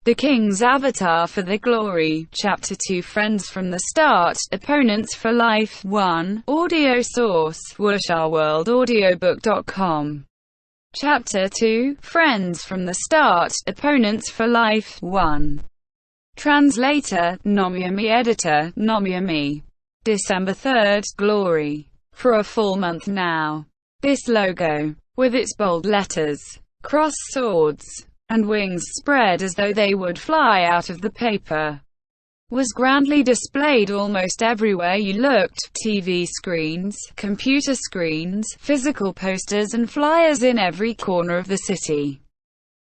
The King's Avatar for the Glory. Chapter 2 Friends from the Start, Opponents for Life 1. Audio source, WooshAWorldAudiobook.com. Chapter 2 Friends from the Start, Opponents for Life 1. Translator, Nomiyami. Editor, Nomiyami. December 3rd, Glory. For a full month now. This logo, with its bold letters, crossed swords, and wings spread as though they would fly out of the paper, was grandly displayed almost everywhere you looked: TV screens, computer screens, physical posters and flyers in every corner of the city.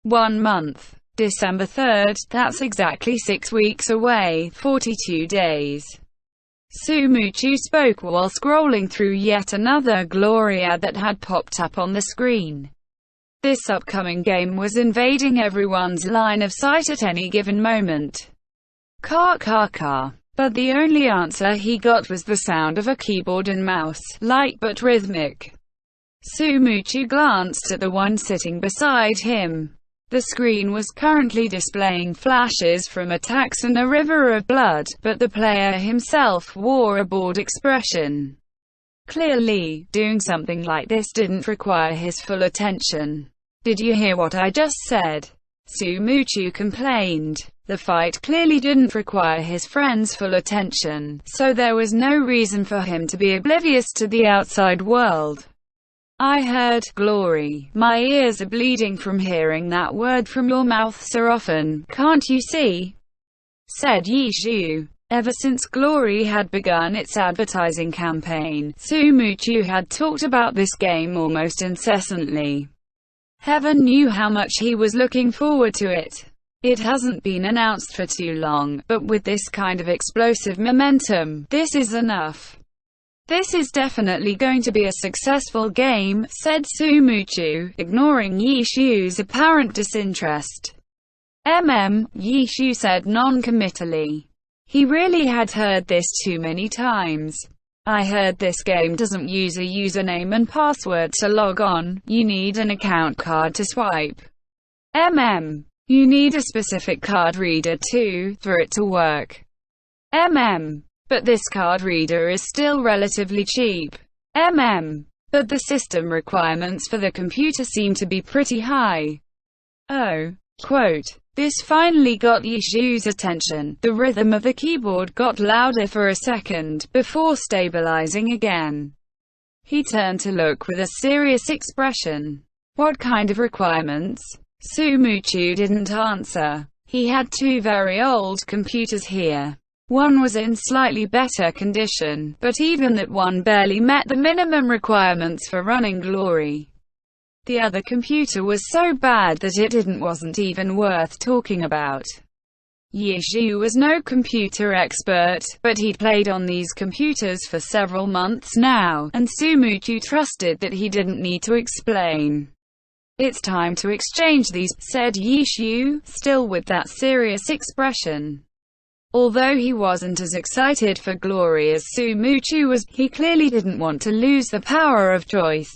1 month. December 3rd, that's exactly 6 weeks away, 42 days. Sumuchu spoke while scrolling through yet another Glory ad that had popped up on the screen. This upcoming game was invading everyone's line of sight at any given moment. But the only answer he got was the sound of a keyboard and mouse, light but rhythmic. Sumuchu glanced at the one sitting beside him. The screen was currently displaying flashes from attacks and a river of blood, but the player himself wore a bored expression. Clearly, doing something like this didn't require his full attention. "Did you hear what I just said?" Sumuchu complained. The fight clearly didn't require his friend's full attention, so there was no reason for him to be oblivious to the outside world. "I heard, Glory. My ears are bleeding from hearing that word from your mouth so often, can't you see?" said Yishu. Ever since Glory had begun its advertising campaign, Sumuchu had talked about this game almost incessantly. Heaven knew how much he was looking forward to it. It hasn't been announced for too long, but with this kind of explosive momentum, this is enough. "This is definitely going to be a successful game," said Sumuchu, ignoring Yishu's apparent disinterest. Yishu said non-committally. He really had heard this too many times. "I heard this game doesn't use a username and password to log on, you need an account card to swipe. You need a specific card reader too, for it to work. But this card reader is still relatively cheap. But the system requirements for the computer seem to be pretty high." Oh. Quote. This finally got Yishu's attention. The rhythm of the keyboard got louder for a second, before stabilizing again. He turned to look with a serious expression. "What kind of requirements?" Sumuchu didn't answer. He had 2 very old computers here. One was in slightly better condition, but even that one barely met the minimum requirements for running Glory. The other computer was so bad that it wasn't even worth talking about. Yishu was no computer expert, but he'd played on these computers for several months now, and Sumuchu trusted that he didn't need to explain. "It's time to exchange these," said Yishu, still with that serious expression. Although he wasn't as excited for Glory as Sumuchu was, he clearly didn't want to lose the power of choice.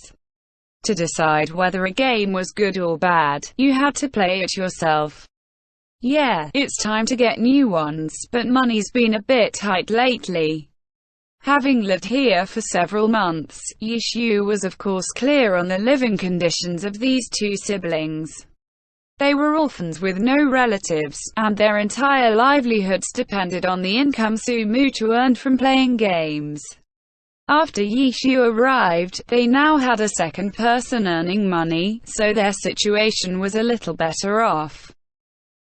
To decide whether a game was good or bad, you had to play it yourself. "Yeah, it's time to get new ones, but money's been a bit tight lately." Having lived here for several months, Yishu was of course clear on the living conditions of these 2 siblings. They were orphans with no relatives, and their entire livelihoods depended on the income Sumuchu earned from playing games. After Yishu arrived, they now had a second person earning money, so their situation was a little better off.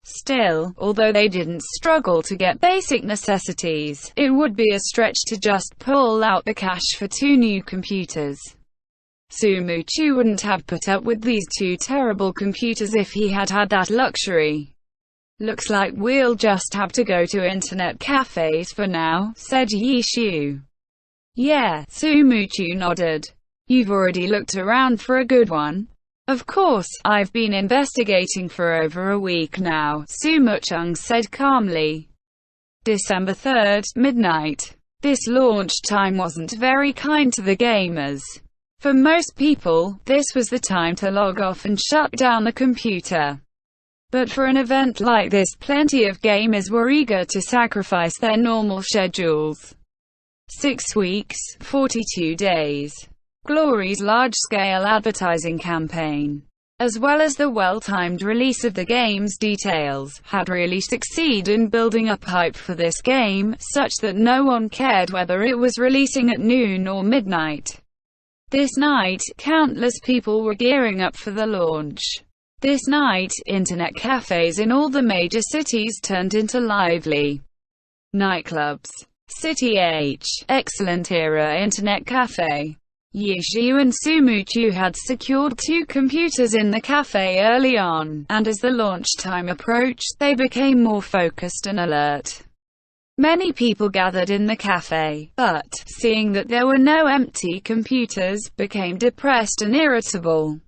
Still, although they didn't struggle to get basic necessities, it would be a stretch to just pull out the cash for 2 new computers. Sumuchu wouldn't have put up with these 2 terrible computers if he had had that luxury. "Looks like we'll just have to go to internet cafes for now," said Yishu. "Yeah," Sumuchu nodded. "You've already looked around for a good one?" "Of course, I've been investigating for over a week now," Sumuchung said calmly. December 3rd, midnight. This launch time wasn't very kind to the gamers. For most people, this was the time to log off and shut down the computer. But for an event like this, plenty of gamers were eager to sacrifice their normal schedules. 6 weeks, 42 days. Glory's large-scale advertising campaign, as well as the well-timed release of the game's details, had really succeeded in building up hype for this game, such that no one cared whether it was releasing at noon or midnight. This night, countless people were gearing up for the launch. This night, internet cafes in all the major cities turned into lively nightclubs. City H. Excellent Era Internet Cafe. Yishu and Sumuchu had secured 2 computers in the cafe early on, and as the launch time approached, they became more focused and alert. Many people gathered in the cafe, but, seeing that there were no empty computers, became depressed and irritable.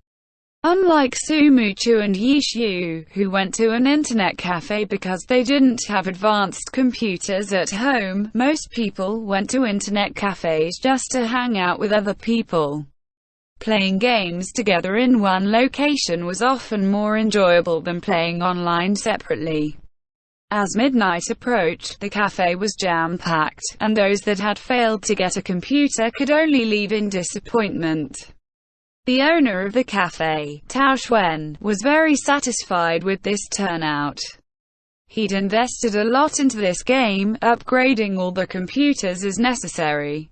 Unlike Sumuchu and Yishu, who went to an internet cafe because they didn't have advanced computers at home, most people went to internet cafes just to hang out with other people. Playing games together in one location was often more enjoyable than playing online separately. As midnight approached, the cafe was jam-packed, and those that had failed to get a computer could only leave in disappointment. The owner of the cafe, Tao Xuan, was very satisfied with this turnout. He'd invested a lot into this game, upgrading all the computers as necessary.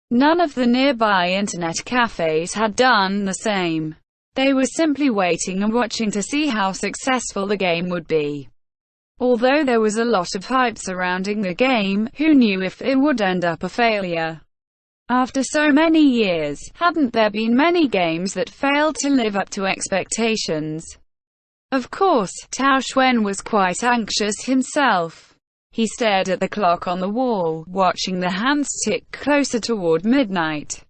None of the nearby internet cafes had done the same. They were simply waiting and watching to see how successful the game would be. Although there was a lot of hype surrounding the game, who knew if it would end up a failure? After so many years, hadn't there been many games that failed to live up to expectations? Of course, Tao Xuan was quite anxious himself. He stared at the clock on the wall, watching the hands tick closer toward midnight.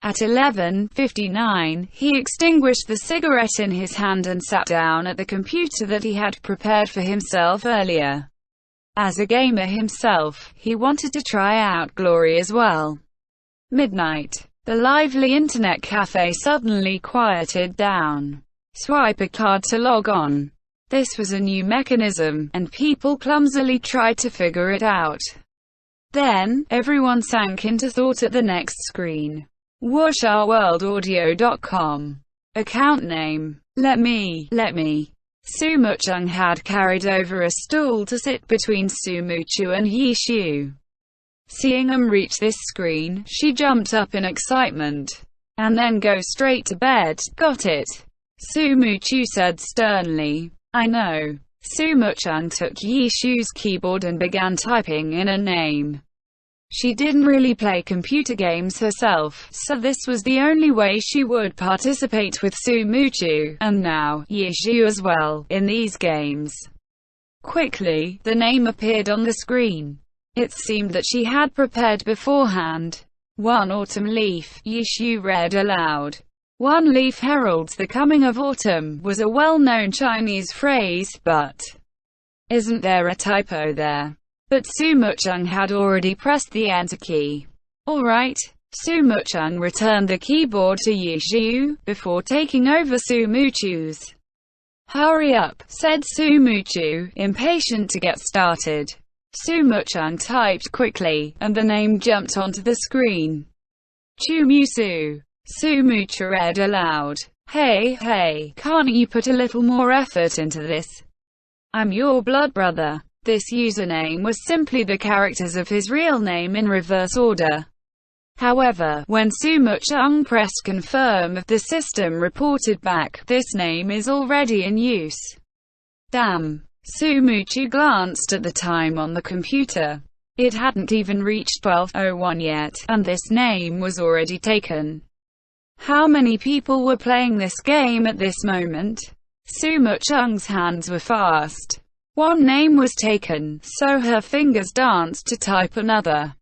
At 11:59, he extinguished the cigarette in his hand and sat down at the computer that he had prepared for himself earlier. As a gamer himself, he wanted to try out Glory as well. Midnight. The lively internet cafe suddenly quieted down. Swipe a card to log on. This was a new mechanism, and people clumsily tried to figure it out. Then, everyone sank into thought at the next screen. WuxaWorldAudio.com. Account name. Let me. Sumuchung had carried over a stool to sit between Sumuchu and Yishu. Seeing them reach this screen, she jumped up in excitement. And then go straight to bed. Got it? Sumuchu said sternly. I know. Sumuchung took Yishu's keyboard and began typing in a name. She didn't really play computer games herself, so this was the only way she would participate with Sumuchu, and now, Yishu as well, in these games. Quickly, the name appeared on the screen. It seemed that she had prepared beforehand. One autumn leaf, Yishu read aloud. One leaf heralds the coming of autumn, was a well-known Chinese phrase, but isn't there a typo there? But Sumuchung had already pressed the enter key. Alright. Sumuchung returned the keyboard to Yishu, before taking over Sumuchu's. Hurry up, said Sumuchu, impatient to get started. Sumuchung typed quickly, and the name jumped onto the screen. Chumusu. Sumuchu read aloud. Hey, can't you put a little more effort into this? I'm your blood brother. This username was simply the characters of his real name in reverse order. However, when Sumuchung pressed confirm, the system reported back, this name is already in use. Damn. Sumuchu glanced at the time on the computer. It hadn't even reached 12:01 yet, and this name was already taken. How many people were playing this game at this moment? Sumuchung's hands were fast. One name was taken, so her fingers danced to type another.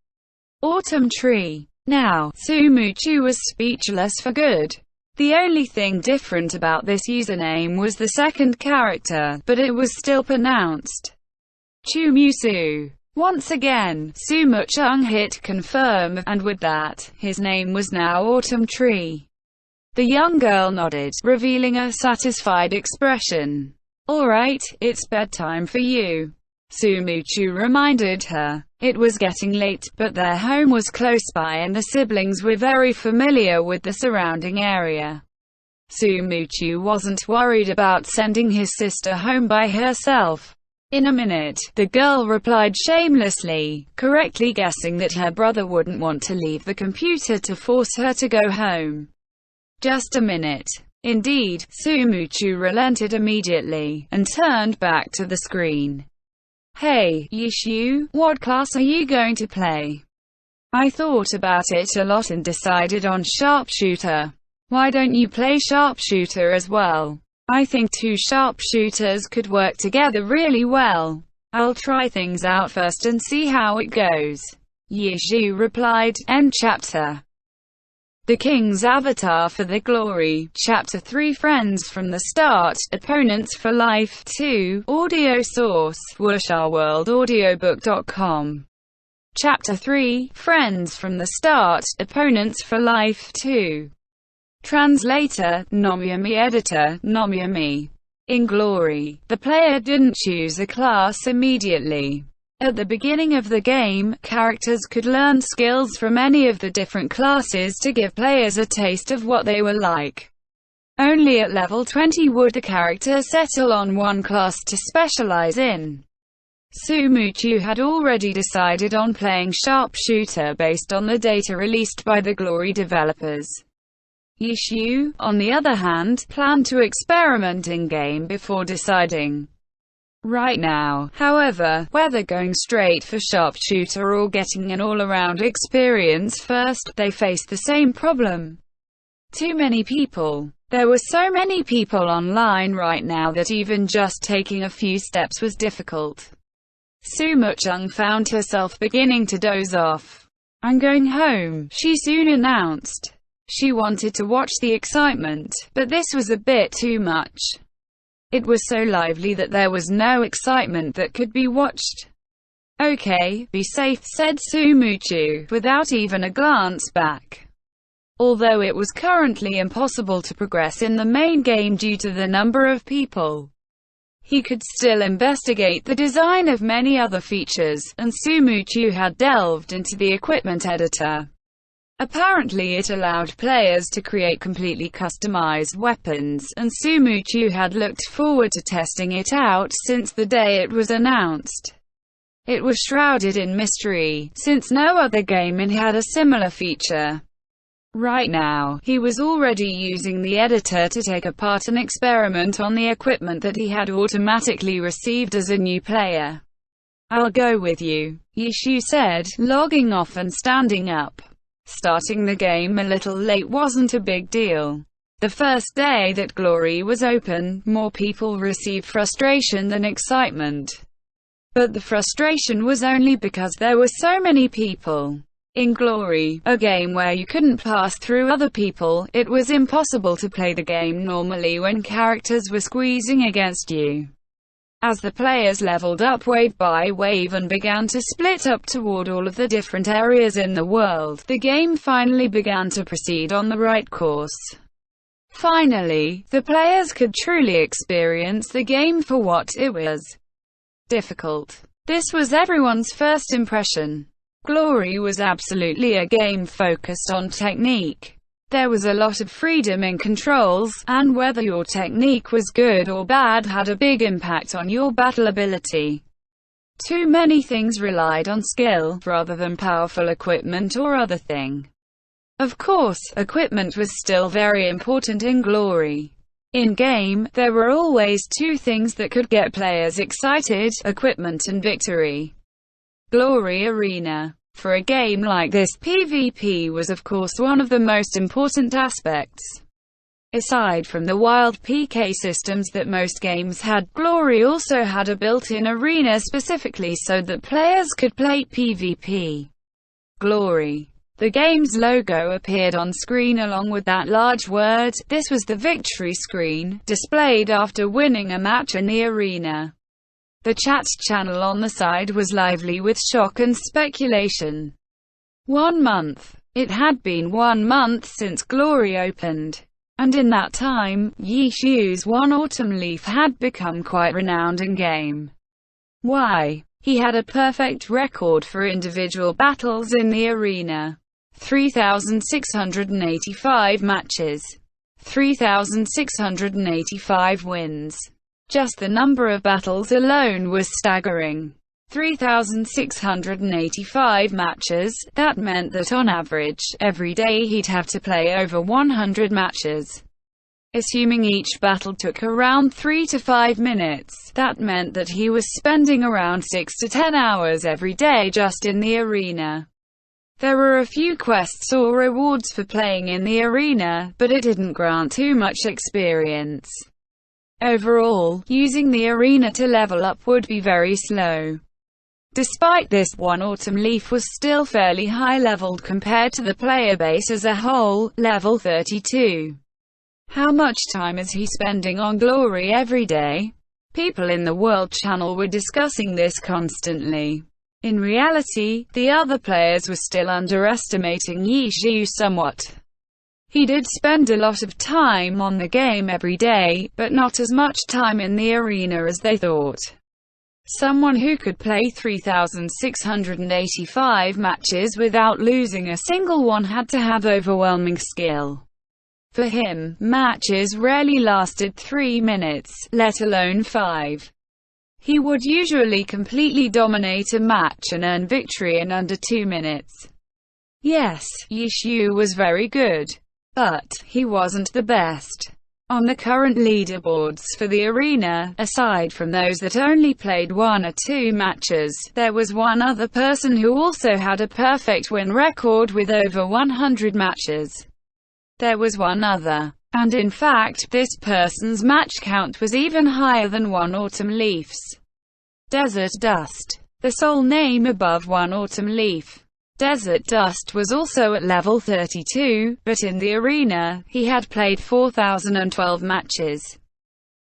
Autumn tree. Now, Sumuchu was speechless for good. The only thing different about this username was the second character, but it was still pronounced Chumusu. Once again, Sumuchung hit confirm, and with that, his name was now Autumn Tree. The young girl nodded, revealing a satisfied expression. Alright, it's bedtime for you, Sumuchu reminded her. It was getting late, but their home was close by and the siblings were very familiar with the surrounding area. Sumuchu wasn't worried about sending his sister home by herself. In a minute, the girl replied shamelessly, correctly guessing that her brother wouldn't want to leave the computer to force her to go home. Just a minute. Indeed, Sumuchu relented immediately, and turned back to the screen. Hey, Yishu, what class are you going to play? I thought about it a lot and decided on sharpshooter. Why don't you play sharpshooter as well? I think two sharpshooters could work together really well. I'll try things out first and see how it goes, Yishu replied. End chapter. The King's Avatar for the Glory, Chapter 3 Friends from the Start, Opponents for Life 2, Audio source, WurshaWorldAudiobook.com. Chapter 3, Friends from the Start, Opponents for Life 2. Translator, Nomiyami. Editor, Nomiyami. In Glory, the player didn't choose a class immediately. At the beginning of the game, characters could learn skills from any of the different classes to give players a taste of what they were like. Only at level 20 would the character settle on one class to specialize in. Sumuchu had already decided on playing sharpshooter based on the data released by the Glory developers. Yishu, on the other hand, planned to experiment in-game before deciding. Right now, however, whether going straight for sharpshooter or getting an all-around experience first, they faced the same problem. Too many people. There were so many people online right now that even just taking a few steps was difficult. Sumuchung found herself beginning to doze off. I'm going home, she soon announced. She wanted to watch the excitement, but this was a bit too much. It was so lively that there was no excitement that could be watched. Okay, be safe, said Sumuchu, without even a glance back. Although it was currently impossible to progress in the main game due to the number of people, he could still investigate the design of many other features, and Sumuchu had delved into the equipment editor. Apparently it allowed players to create completely customized weapons, and Sumuchu had looked forward to testing it out since the day it was announced. It was shrouded in mystery, since no other game had a similar feature. Right now, he was already using the editor to take apart an experiment on the equipment that he had automatically received as a new player. I'll go with you, Yishu said, logging off and standing up. Starting the game a little late wasn't a big deal. The first day that Glory was open, more people received frustration than excitement. But the frustration was only because there were so many people. In Glory, a game where you couldn't pass through other people, it was impossible to play the game normally when characters were squeezing against you. As the players leveled up wave by wave and began to split up toward all of the different areas in the world, the game finally began to proceed on the right course. Finally, the players could truly experience the game for what it was. Difficult. This was everyone's first impression. Glory was absolutely a game focused on technique. There was a lot of freedom in controls, and whether your technique was good or bad had a big impact on your battle ability. Too many things relied on skill, rather than powerful equipment or other thing. Of course, equipment was still very important in Glory. In-game, there were always two things that could get players excited: equipment and victory. Glory Arena. For a game like this, PvP was of course one of the most important aspects. Aside from the wild PK systems that most games had, Glory also had a built-in arena specifically so that players could play PvP. Glory. The game's logo appeared on screen along with that large word. This was the victory screen, displayed after winning a match in the arena. The chat channel on the side was lively with shock and speculation. 1 month. It had been 1 month since Glory opened. and in that time, Yi Xiu's One Autumn Leaf had become quite renowned in game. Why? He had a perfect record for individual battles in the arena. 3,685 matches. 3,685 wins. Just the number of battles alone was staggering. 3,685 matches, that meant that on average, every day he'd have to play over 100 matches. Assuming each battle took around 3 to 5 minutes, that meant that he was spending around 6 to 10 hours every day just in the arena. There were a few quests or rewards for playing in the arena, but it didn't grant too much experience. Overall, using the arena to level up would be very slow. Despite this, One Autumn Leaf was still fairly high-leveled compared to the player base as a whole, level 32. How much time is he spending on Glory every day? People in the World Channel were discussing this constantly. In reality, the other players were still underestimating Yi Xiu somewhat. He did spend a lot of time on the game every day, but not as much time in the arena as they thought. Someone who could play 3,685 matches without losing a single one had to have overwhelming skill. For him, matches rarely lasted 3 minutes, let alone 5. He would usually completely dominate a match and earn victory in under 2 minutes. Yes, Yi Xiu was very good. But he wasn't the best. On the current leaderboards for the arena, aside from those that only played 1 or 2 matches, there was one other person who also had a perfect win record with over 100 matches. There was one other. And in fact, this person's match count was even higher than One Autumn Leaf's. Desert Dust. The sole name above One Autumn Leaf. Desert Dust was also at level 32, but in the arena, he had played 4,012 matches.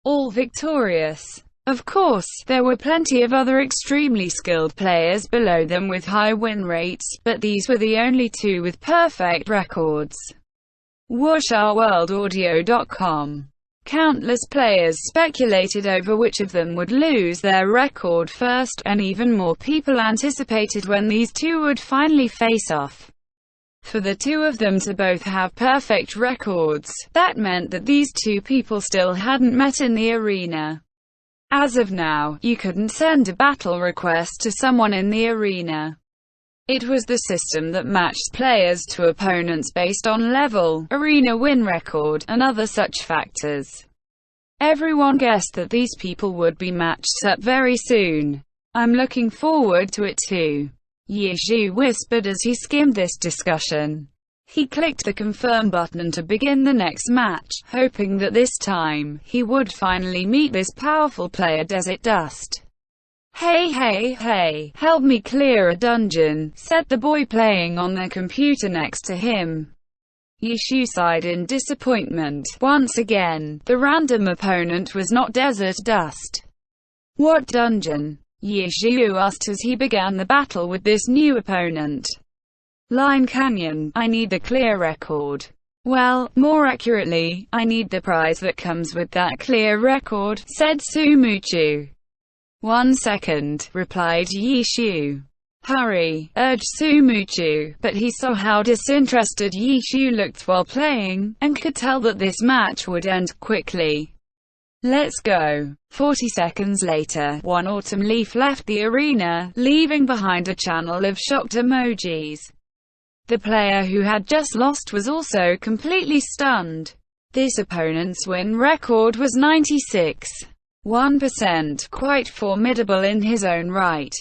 All victorious. Of course, there were plenty of other extremely skilled players below them with high win rates, but these were the only 2 with perfect records. WuxaWorldAudio.com. Countless players speculated over which of them would lose their record first, and even more people anticipated when these 2 would finally face off. For the 2 of them to both have perfect records, that meant that these 2 people still hadn't met in the arena. As of now, you couldn't send a battle request to someone in the arena. It was the system that matched players to opponents based on level, arena win record, and other such factors. Everyone guessed that these people would be matched up very soon. I'm looking forward to it too, Yi Xiu whispered as he skimmed this discussion. He clicked the confirm button to begin the next match, hoping that this time, he would finally meet this powerful player Desert Dust. Hey, help me clear a dungeon, said the boy playing on the computer next to him. Yi Xiu sighed in disappointment. Once again, the random opponent was not Desert Dust. What dungeon? Yi Xiu asked as he began the battle with this new opponent. Line Canyon. I need the clear record. Well, more accurately, I need the prize that comes with that clear record, said Sumuchu. 1 second, replied Yi Xiu. Hurry, urged Sumuchu, but he saw how disinterested Yi Xiu looked while playing, and could tell that this match would end quickly. Let's go. 40 seconds later, One Autumn Leaf left the arena, leaving behind a channel of shocked emojis. The player who had just lost was also completely stunned. This opponent's win record was 96.1%, quite formidable in his own right.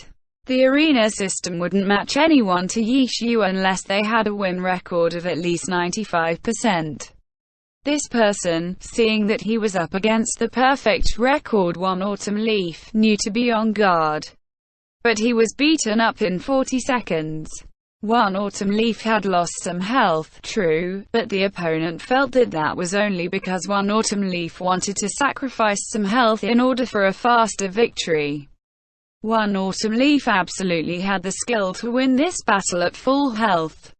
The arena system wouldn't match anyone to Yi Xiu unless they had a win record of at least 95%. This person, seeing that he was up against the perfect record One Autumn Leaf, knew to be on guard. But he was beaten up in 40 seconds. One Autumn Leaf had lost some health, true, but the opponent felt that that was only because One Autumn Leaf wanted to sacrifice some health in order for a faster victory. One Autumn Leaf absolutely had the skill to win this battle at full health.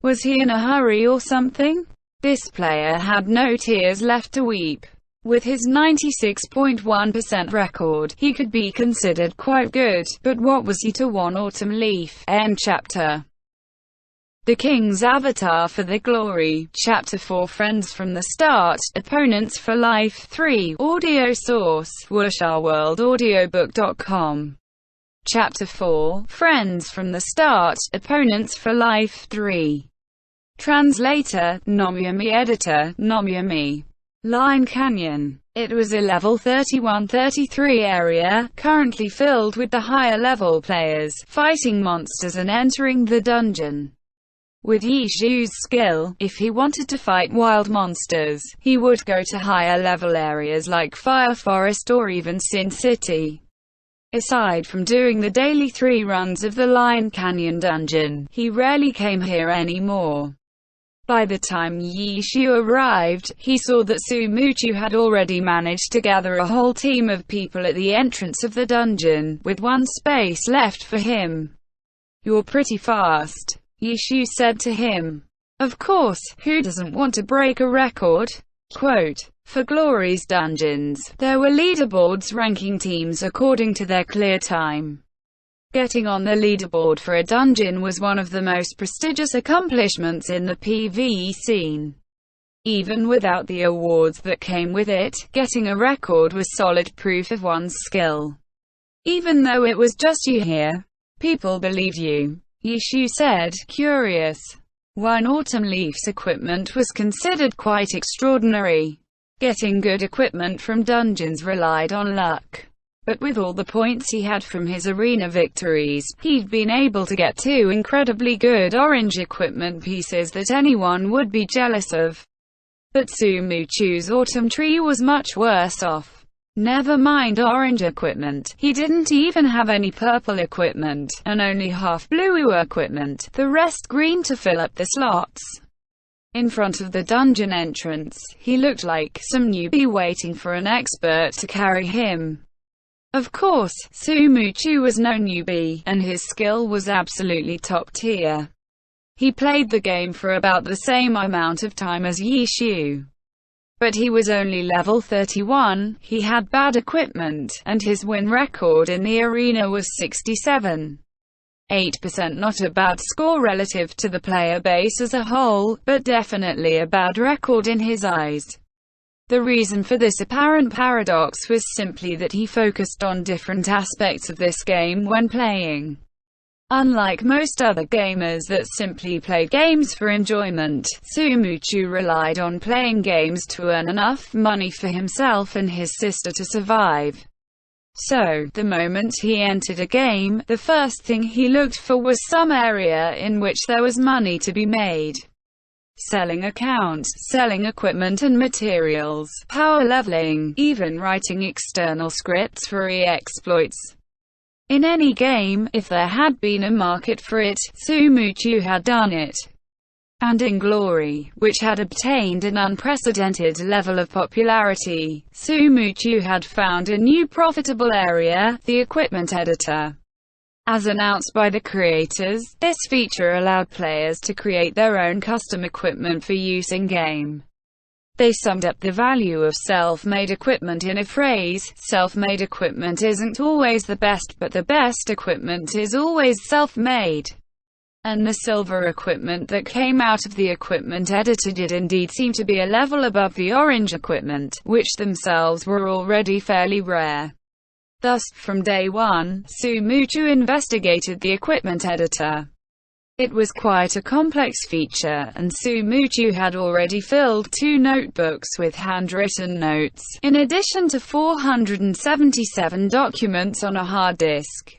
Was he in a hurry or something? This player had no tears left to weep. With his 96.1% record, he could be considered quite good, but what was he to one autumn leaf? End chapter. The King's Avatar for the Glory. Chapter 4 Friends from the Start, Opponents for Life 3. Audio source, WooshaWorldAudiobook.com. Chapter 4 Friends from the Start, Opponents for Life 3. Translator, Nomiyami. Editor, Nomiyami. Line Canyon. It was a level 31-33 area, currently filled with the higher level players, fighting monsters and entering the dungeon. With Yishu's skill, if he wanted to fight wild monsters, he would go to higher level areas like Fire Forest or even Sin City. Aside from doing the daily 3 runs of the Line Canyon dungeon, he rarely came here anymore. By the time Yishu arrived, he saw that Sumuchu had already managed to gather a whole team of people at the entrance of the dungeon, with one space left for him. "You're pretty fast," Yishu said to him. "Of course, who doesn't want to break a record?" Quote, for Glory's dungeons, there were leaderboards ranking teams according to their clear time. Getting on the leaderboard for a dungeon was one of the most prestigious accomplishments in the PvE scene. Even without the awards that came with it, getting a record was solid proof of one's skill. "Even though it was just you here, people believed you," Yishu said, curious. One Autumn Leaf's equipment was considered quite extraordinary. Getting good equipment from dungeons relied on luck. But with all the points he had from his arena victories, he'd been able to get 2 incredibly good orange equipment pieces that anyone would be jealous of. But Sumuchu's Autumn Tree was much worse off. Never mind orange equipment, he didn't even have any purple equipment, and only half blue equipment, the rest green to fill up the slots. In front of the dungeon entrance, he looked like some newbie waiting for an expert to carry him. Of course, Sumuchu was no newbie, and his skill was absolutely top tier. He played the game for about the same amount of time as Yishu. But he was only level 31, he had bad equipment, and his win record in the arena was 67.8%. Not a bad score relative to the player base as a whole, but definitely a bad record in his eyes. The reason for this apparent paradox was simply that he focused on different aspects of this game when playing. Unlike most other gamers that simply played games for enjoyment, Sumuchu relied on playing games to earn enough money for himself and his sister to survive. So, the moment he entered a game, the first thing he looked for was some area in which there was money to be made. Selling accounts, selling equipment and materials, power leveling, even writing external scripts for e-exploits. In any game, if there had been a market for it, Sumuchu had done it. And in Glory, which had obtained an unprecedented level of popularity, Sumuchu had found a new profitable area, the equipment editor. As announced by the creators, this feature allowed players to create their own custom equipment for use in-game. They summed up the value of self-made equipment in a phrase: self-made equipment isn't always the best, but the best equipment is always self-made. And the silver equipment that came out of the equipment editor did indeed seem to be a level above the orange equipment, which themselves were already fairly rare. Thus, from day one, Sumuchu investigated the equipment editor. It was quite a complex feature, and Sumuchu had already filled 2 notebooks with handwritten notes, in addition to 477 documents on a hard disk.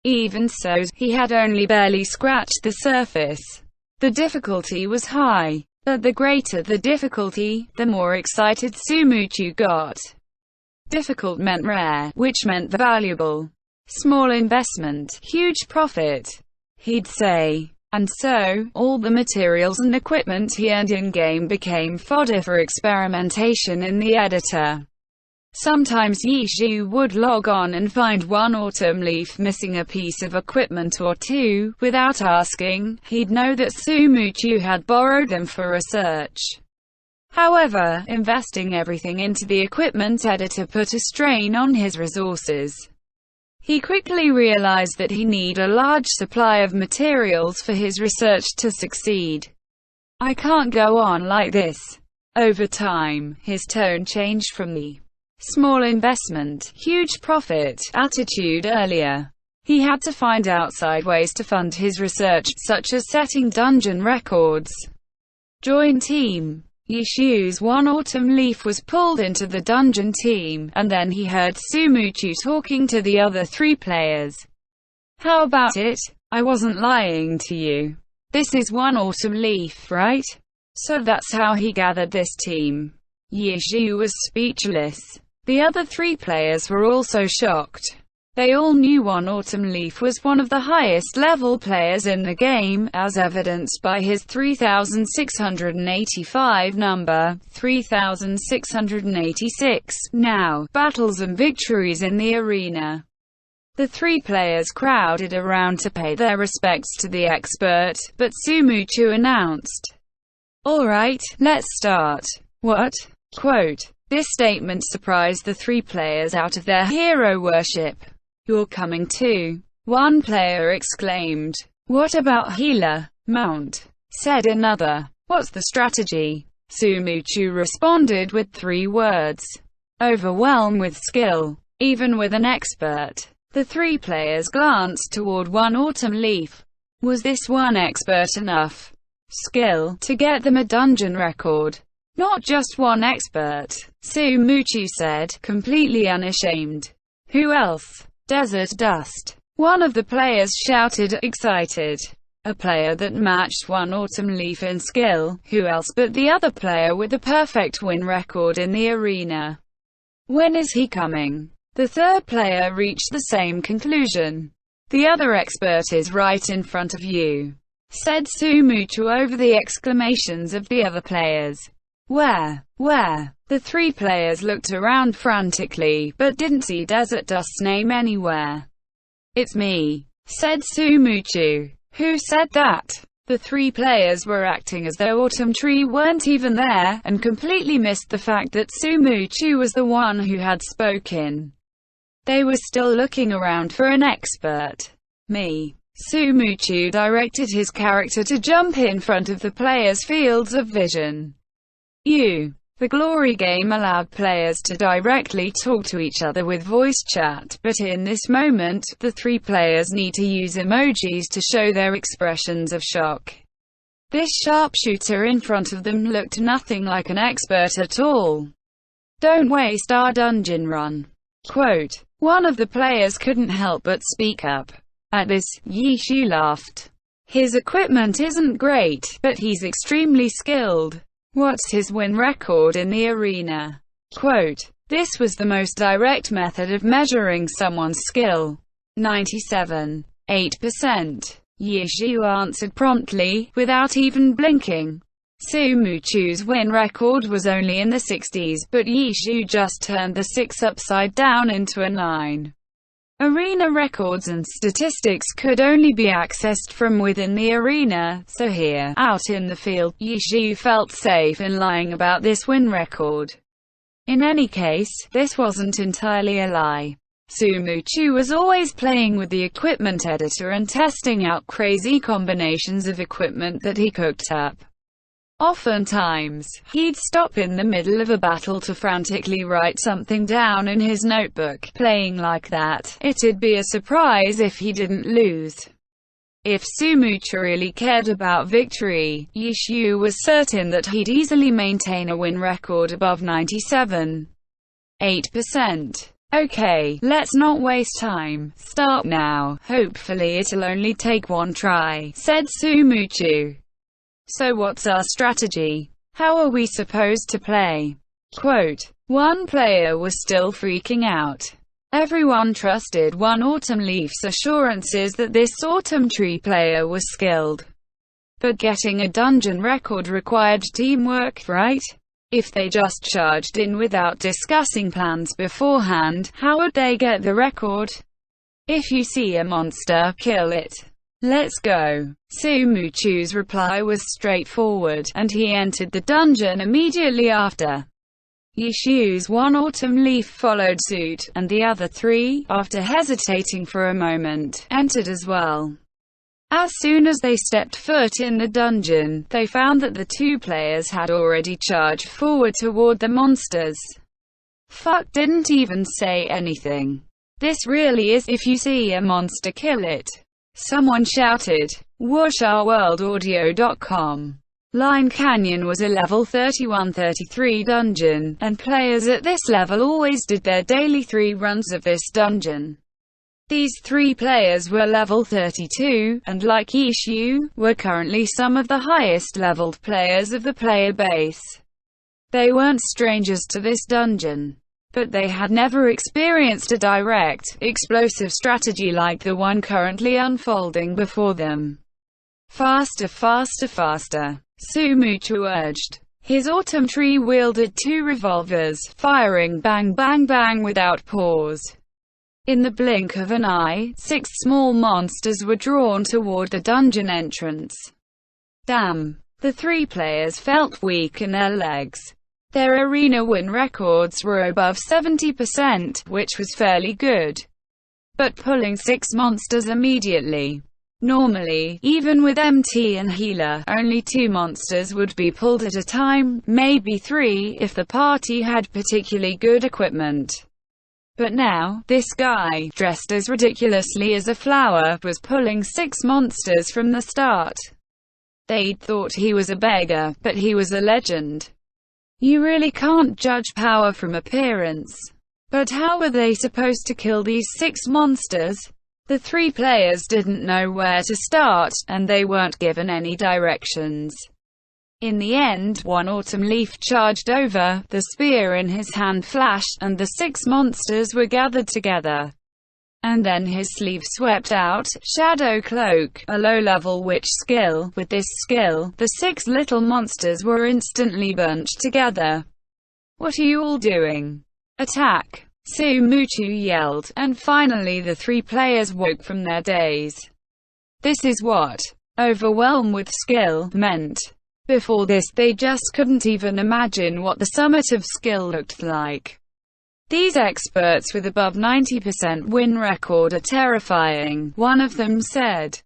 Even so, he had only barely scratched the surface. The difficulty was high. But the greater the difficulty, the more excited Sumuchu got. Difficult meant rare, which meant valuable. Small investment, huge profit, he'd say. And so, all the materials and equipment he earned in-game became fodder for experimentation in the editor. Sometimes Yishu would log on and find one Autumn Leaf missing a piece of equipment or 2. Without asking, he'd know that Sumuchu had borrowed them for research. However, investing everything into the equipment editor put a strain on his resources. He quickly realized that he needed a large supply of materials for his research to succeed. "I can't go on like this." Over time, his tone changed from the small investment, huge profit attitude earlier. He had to find outside ways to fund his research, such as setting dungeon records. Join team. Yishu's One Autumn Leaf was pulled into the dungeon team, and then he heard Sumuchu talking to the other 3 players. "How about it? I wasn't lying to you. This is One Autumn Leaf, right?" So that's how he gathered this team. Yishu was speechless. The other 3 players were also shocked. They all knew One Autumn Leaf was one of the highest level players in the game, as evidenced by his 3,685 number, 3,686, now, battles and victories in the arena. The 3 players crowded around to pay their respects to the expert, but Sumuchu announced, "All right, let's start." "What?" Quote. This statement surprised the 3 players out of their hero worship. "You're coming too?" one player exclaimed. "What about healer? Mount?" said another. "What's the strategy?" Sumuchu responded with 3 words. "Overwhelm with skill." Even with an expert. The 3 players glanced toward One Autumn Leaf. Was this one expert enough skill to get them a dungeon record? "Not just one expert," Sumuchu said, completely unashamed. "Who else?" "Desert Dust," one of the players shouted, excited. "A player that matched One Autumn Leaf in skill. Who else but the other player with the perfect win record in the arena? When is he coming?" The 3rd player reached the same conclusion. "The other expert is right in front of you," said Sumuchu over the exclamations of the other players. Where? The 3 players looked around frantically, but didn't see Desert Dust's name anywhere. "It's me," said Sumuchu. "Who said that?" The 3 players were acting as though Autumn Tree weren't even there, and completely missed the fact that Sumuchu was the one who had spoken. They were still looking around for an expert. "Me." Sumuchu directed his character to jump in front of the players' fields of vision. "You." The Glory game allowed players to directly talk to each other with voice chat, but in this moment, the 3 players need to use emojis to show their expressions of shock. This sharpshooter in front of them looked nothing like an expert at all. "Don't waste our dungeon run." Quote. One of the players couldn't help but speak up. At this, Yishu laughed. "His equipment isn't great, but he's extremely skilled. What's his win record in the arena?" Quote. This was the most direct method of measuring someone's skill. 97.8%. Yishu answered promptly, without even blinking. Sumuchu's win record was only in the 60s, but Yishu just turned the 6 upside down into a 9. Arena records and statistics could only be accessed from within the arena, so here, out in the field, Yishu felt safe in lying about this win record. In any case, this wasn't entirely a lie. Sumuchu was always playing with the equipment editor and testing out crazy combinations of equipment that he cooked up. Oftentimes, he'd stop in the middle of a battle to frantically write something down in his notebook. Playing like that, it'd be a surprise if he didn't lose. If Sumuchu really cared about victory, Yishu was certain that he'd easily maintain a win record above 97.8%. "Okay, let's not waste time. Start now. Hopefully it'll only take one try," said Sumuchu. "So what's our strategy? How are we supposed to play?" Quote. One player was still freaking out. Everyone trusted One Autumn Leaf's assurances that this Autumn Tree player was skilled. But getting a dungeon record required teamwork, right? If they just charged in without discussing plans beforehand, how would they get the record? If you see a monster, kill it. Let's go. Sumuchu's reply was straightforward, and he entered the dungeon immediately after. Yishu's one autumn leaf followed suit, and the other three, after hesitating for a moment, entered as well. As soon as they stepped foot in the dungeon, they found that the two players had already charged forward toward the monsters. Fuck didn't even say anything. This really is if you see a monster, kill it. Someone shouted. WashOurWorldAudio.com. Line Canyon was a level 31-33 dungeon, and players at this level always did their daily 3 runs of this dungeon. These 3 players were level 32, and like Yishu, were currently some of the highest leveled players of the player base. They weren't strangers to this dungeon, but they had never experienced a direct, explosive strategy like the one currently unfolding before them. Faster, faster, faster, Sumuchu urged. His autumn tree wielded 2 revolvers, firing bang bang bang without pause. In the blink of an eye, 6 small monsters were drawn toward the dungeon entrance. Damn. The 3 players felt weak in their legs. Their arena win records were above 70%, which was fairly good. But pulling 6 monsters immediately. Normally, even with MT and healer, only 2 monsters would be pulled at a time, maybe 3 if the party had particularly good equipment. But now, this guy, dressed as ridiculously as a flower, was pulling 6 monsters from the start. They'd thought he was a beggar, but he was a legend. You really can't judge power from appearance. But how were they supposed to kill these 6 monsters? The 3 players didn't know where to start, and they weren't given any directions. In the end, one autumn leaf charged over, the spear in his hand flashed, and the 6 monsters were gathered together. And then his sleeve swept out, Shadow Cloak, a low-level witch skill. With this skill, the 6 little monsters were instantly bunched together. What are you all doing? Attack! Sumuchu yelled, and finally the 3 players woke from their daze. This is what overwhelm with skill meant. Before this, they just couldn't even imagine what the summit of skill looked like. These experts with above 90% win record are terrifying, one of them said.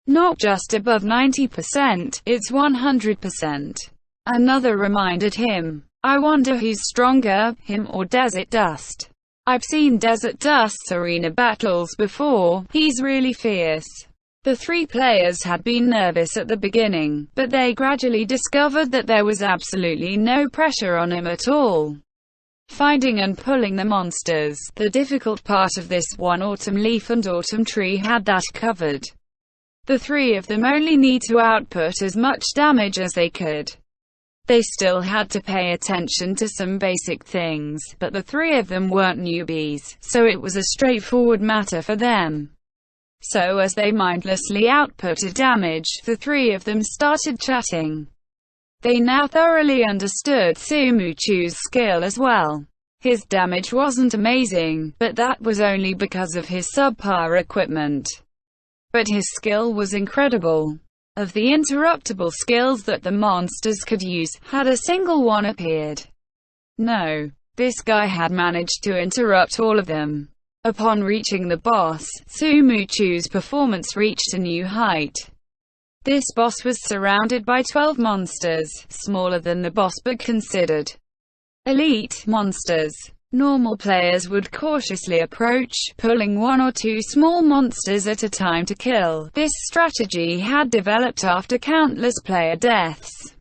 Not just above 90%, it's 100%. Another reminded him, I wonder who's stronger, him or Desert Dust. I've seen Desert Dust's arena battles before, he's really fierce. The 3 players had been nervous at the beginning, but they gradually discovered that there was absolutely no pressure on him at all. Finding and pulling the monsters, the difficult part of this, one autumn leaf and autumn tree had that covered. The 3 of them only need to output as much damage as they could. They still had to pay attention to some basic things, but the 3 of them weren't newbies, so it was a straightforward matter for them. So as they mindlessly outputted damage, the 3 of them started chatting. They now thoroughly understood Sumuchu's skill as well. His damage wasn't amazing, but that was only because of his subpar equipment. But his skill was incredible. Of the interruptible skills that the monsters could use, had a single one appeared? No. This guy had managed to interrupt all of them. Upon reaching the boss, Sumuchu's performance reached a new height. This boss was surrounded by 12 monsters, smaller than the boss but considered elite monsters. Normal players would cautiously approach, pulling 1 or 2 small monsters at a time to kill. This strategy had developed after countless player deaths.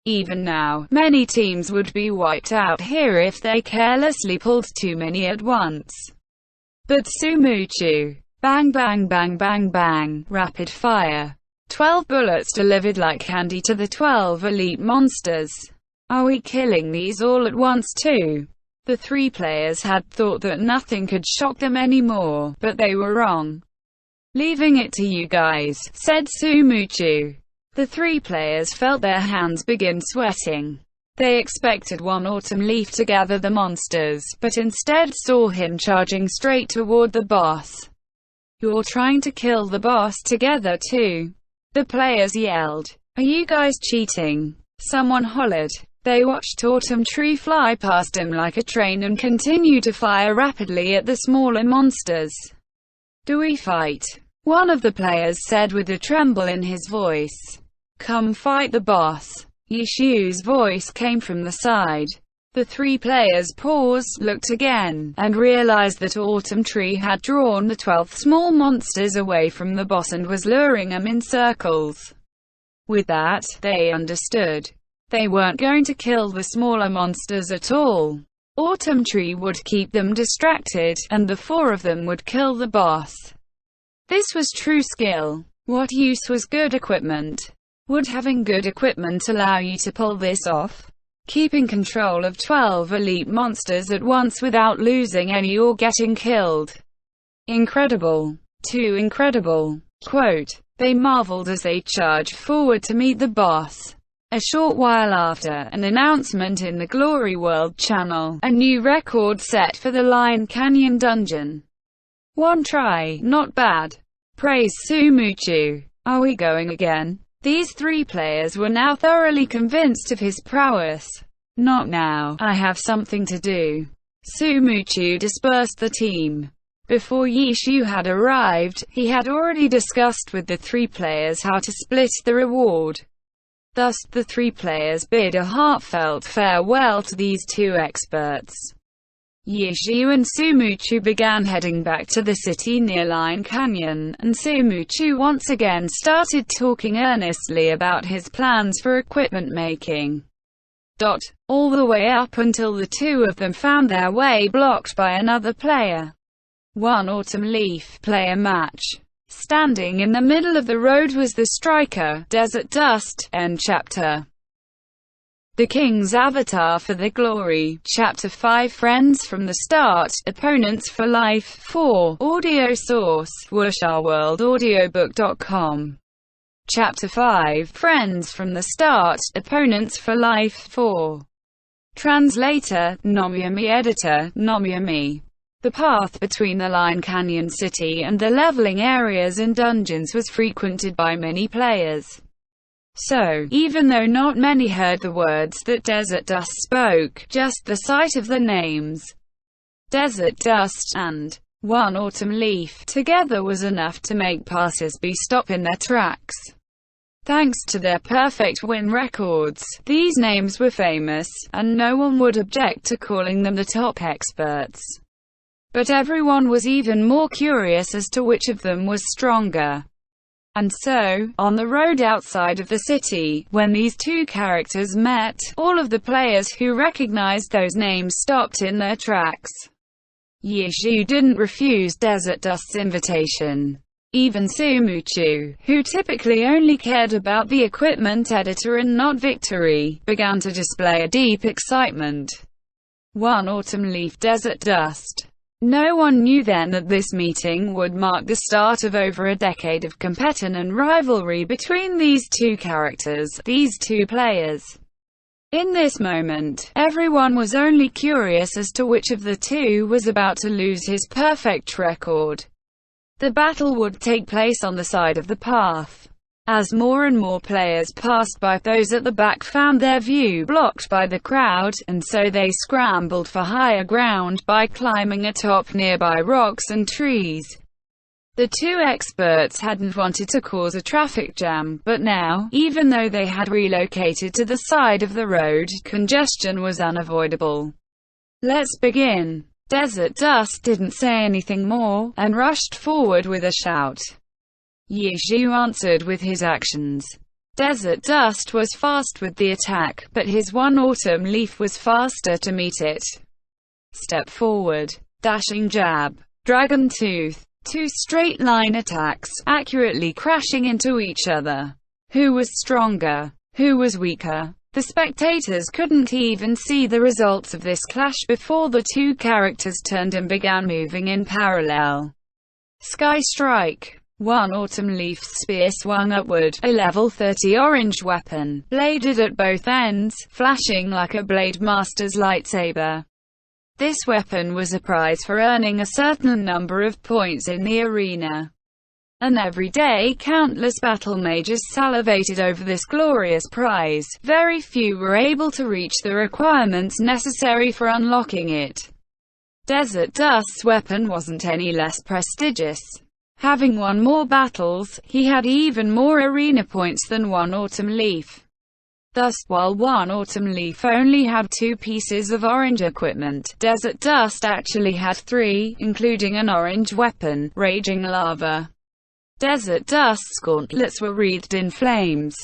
Even now, many teams would be wiped out here if they carelessly pulled too many at once. But Sumuchu, bang bang bang bang bang, rapid fire. 12 bullets delivered like candy to the 12 elite monsters. Are we killing these all at once too? The 3 players had thought that nothing could shock them anymore, but they were wrong. Leaving it to you guys, said Sumuchu. The 3 players felt their hands begin sweating. They expected one autumn leaf to gather the monsters, but instead saw him charging straight toward the boss. "You're trying to kill the boss together too," the players yelled. "Are you guys cheating?" someone hollered. They watched Autumn Tree fly past him like a train and continue to fire rapidly at the smaller monsters. "Do we fight?" one of the players said with a tremble in his voice. "Come fight the boss." Yishu's voice came from the side. The three players paused, looked again, and realized that Autumn Tree had drawn the 12 small monsters away from the boss and was luring them in circles. With that, they understood. They weren't going to kill the smaller monsters at all. Autumn Tree would keep them distracted, and the 4 of them would kill the boss. This was true skill. What use was good equipment? Would having good equipment allow you to pull this off? Keeping control of 12 elite monsters at once without losing any or getting killed. Incredible. Too incredible. Quote, "They marveled as they charged forward to meet the boss." A short while after, an announcement in the Glory World channel, a new record set for the Lion Canyon dungeon. "One try, not bad. Praise Sumuchu. Are we going again?" These 3 players were now thoroughly convinced of his prowess. "Not now, I have something to do." Sumuchu dispersed the team. Before Yishu had arrived, he had already discussed with the 3 players how to split the reward. Thus, the 3 players bid a heartfelt farewell to these 2 experts. Yishu and Sumuchu began heading back to the city near Lion Canyon, and Sumuchu once again started talking earnestly about his plans for equipment making. All the way up until the 2 of them found their way blocked by another player. One Autumn Leaf player match. Standing in the middle of the road was the striker, Desert Dust. End chapter. The King's Avatar for the Glory, Chapter 5 Friends from the Start, Opponents for Life 4, Audio source, WurshaWorldAudiobook.com. Chapter 5 Friends from the Start, Opponents for Life 4. Translator, Nomiyami. Editor, Nomiyami. The path between the Lion Canyon City and the leveling areas and dungeons was frequented by many players. So, even though not many heard the words that Desert Dust spoke, just the sight of the names Desert Dust and One Autumn Leaf together was enough to make passers-by stop in their tracks. Thanks to their perfect win records, these names were famous, and no one would object to calling them the top experts. But everyone was even more curious as to which of them was stronger. And so, on the road outside of the city, when these 2 characters met, all of the players who recognized those names stopped in their tracks. Yishu didn't refuse Desert Dust's invitation. Even Sumuchu, who typically only cared about the equipment editor and not victory, began to display a deep excitement. One Autumn Leaf, Desert Dust. No one knew then that this meeting would mark the start of over a decade of competition and rivalry between these 2 characters, these 2 players. In this moment, everyone was only curious as to which of the 2 was about to lose his perfect record. The battle would take place on the side of the path. As more and more players passed by, those at the back found their view blocked by the crowd, and so they scrambled for higher ground by climbing atop nearby rocks and trees. The 2 experts hadn't wanted to cause a traffic jam, but now, even though they had relocated to the side of the road, congestion was unavoidable. "Let's begin." Desert Dust didn't say anything more, and rushed forward with a shout. Yishu answered with his actions. Desert Dust was fast with the attack, but his One Autumn Leaf was faster to meet it. Step forward. Dashing jab. Dragon Tooth. 2 straight-line attacks, accurately crashing into each other. Who was stronger? Who was weaker? The spectators couldn't even see the results of this clash before the 2 characters turned and began moving in parallel. Sky Strike. One Autumn Leaf's spear swung upward, a level 30 orange weapon, bladed at both ends, flashing like a Blade Master's lightsaber. This weapon was a prize for earning a certain number of points in the arena. And every day countless battle mages salivated over this glorious prize. Very few were able to reach the requirements necessary for unlocking it. Desert Dust's weapon wasn't any less prestigious. Having won more battles, he had even more arena points than one Autumn Leaf. Thus, while one Autumn Leaf only had 2 pieces of orange equipment, Desert Dust actually had 3, including an orange weapon, Raging Lava. Desert Dust's gauntlets were wreathed in flames.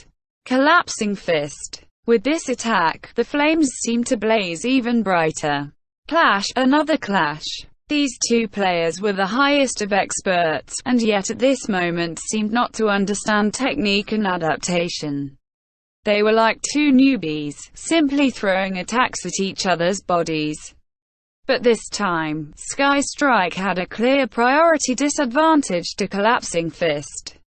Collapsing Fist. With this attack, the flames seemed to blaze even brighter. Clash, another clash. These 2 players were the highest of experts, and yet at this moment seemed not to understand technique and adaptation. They were like 2 newbies, simply throwing attacks at each other's bodies. But this time, Sky Strike had a clear priority disadvantage to Collapsing Fist.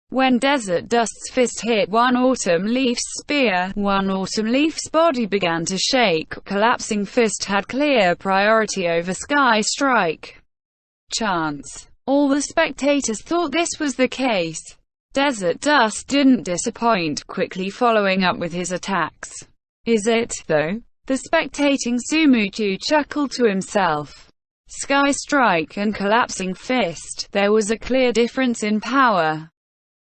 When Desert Dust's fist hit one Autumn Leaf's spear, one Autumn Leaf's body began to shake. Collapsing Fist had clear priority over Sky Strike. Chance. All the spectators thought this was the case. Desert Dust didn't disappoint, quickly following up with his attacks. Is it, though? The spectating Sumuchu chuckled to himself. Sky Strike and Collapsing Fist, there was a clear difference in power.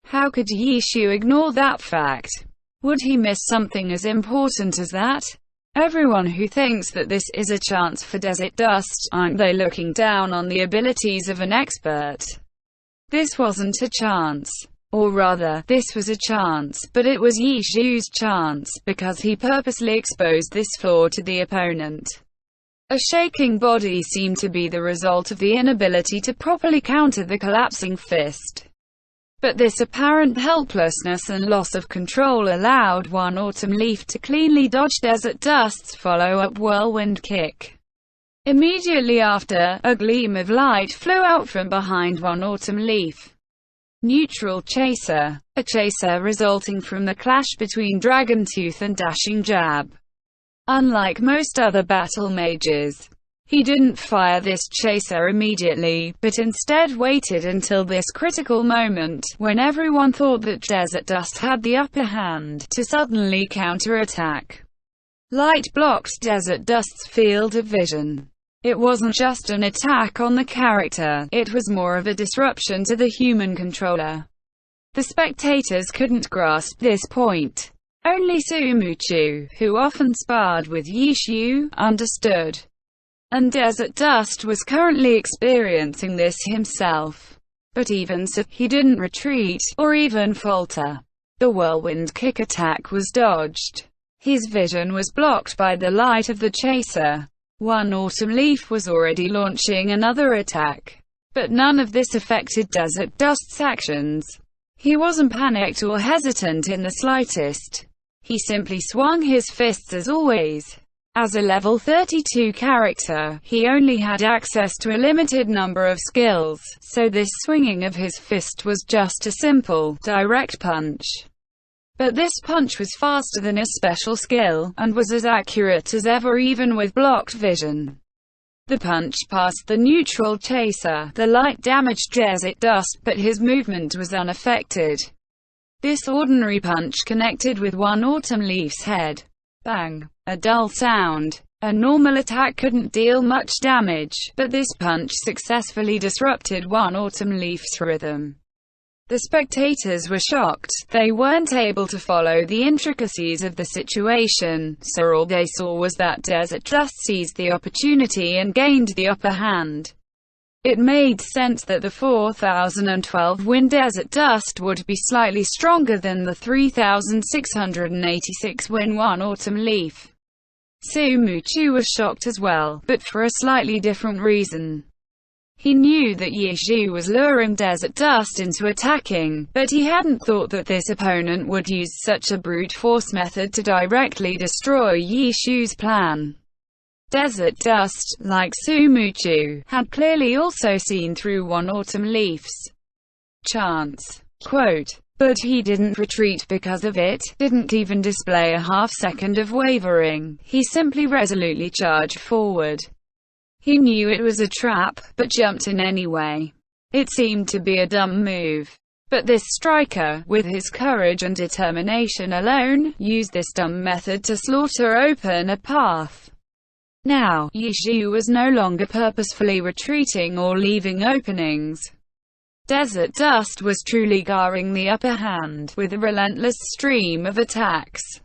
How could Yishu ignore that fact? Would he miss something as important as that? Everyone who thinks that this is a chance for Desert Dust, aren't they looking down on the abilities of an expert? This wasn't a chance. Or rather, this was a chance, but it was Yishu's chance, because he purposely exposed this flaw to the opponent. A shaking body seemed to be the result of the inability to properly counter the Collapsing Fist. But this apparent helplessness and loss of control allowed one Autumn Leaf to cleanly dodge Desert Dust's follow-up whirlwind kick. Immediately after, a gleam of light flew out from behind one Autumn Leaf. Neutral Chaser. A chaser resulting from the clash between Dragon Tooth and Dashing Jab. Unlike most other battle mages, he didn't fire this chaser immediately, but instead waited until this critical moment, when everyone thought that Desert Dust had the upper hand, to suddenly counterattack. Light blocked Desert Dust's field of vision. It wasn't just an attack on the character, it was more of a disruption to the human controller. The spectators couldn't grasp this point. Only Sumuchu, who often sparred with Yishu, understood. And Desert Dust was currently experiencing this himself. But even so, he didn't retreat, or even falter. The whirlwind kick attack was dodged. His vision was blocked by the light of the chaser. One Autumn Leaf was already launching another attack. But none of this affected Desert Dust's actions. He wasn't panicked or hesitant in the slightest. He simply swung his fists as always. As a level 32 character, he only had access to a limited number of skills, so this swinging of his fist was just a simple, direct punch. But this punch was faster than a special skill, and was as accurate as ever even with blocked vision. The punch passed the neutral chaser. The light damaged Desert Dust, but his movement was unaffected. This ordinary punch connected with one Autumn Leaf's head. Bang! A dull sound. A normal attack couldn't deal much damage, but this punch successfully disrupted one Autumn Leaf's rhythm. The spectators were shocked. They weren't able to follow the intricacies of the situation, so all they saw was that Desert Dust seized the opportunity and gained the upper hand. It made sense that the 4012 win Desert Dust would be slightly stronger than the 3686 win one Autumn Leaf. Sumuchu was shocked as well, but for a slightly different reason. He knew that Yishu was luring Desert Dust into attacking, but he hadn't thought that this opponent would use such a brute force method to directly destroy Yishu's plan. Desert Dust, like Sumuchu, had clearly also seen through one Autumn Leaf's chance. Quote, but he didn't retreat because of it, didn't even display a half second of wavering, he simply resolutely charged forward. He knew it was a trap, but jumped in anyway. It seemed to be a dumb move. But this striker, with his courage and determination alone, used this dumb method to slaughter open a path. Now, Yi Xiu was no longer purposefully retreating or leaving openings. Desert Dust was truly garnering the upper hand, with a relentless stream of attacks.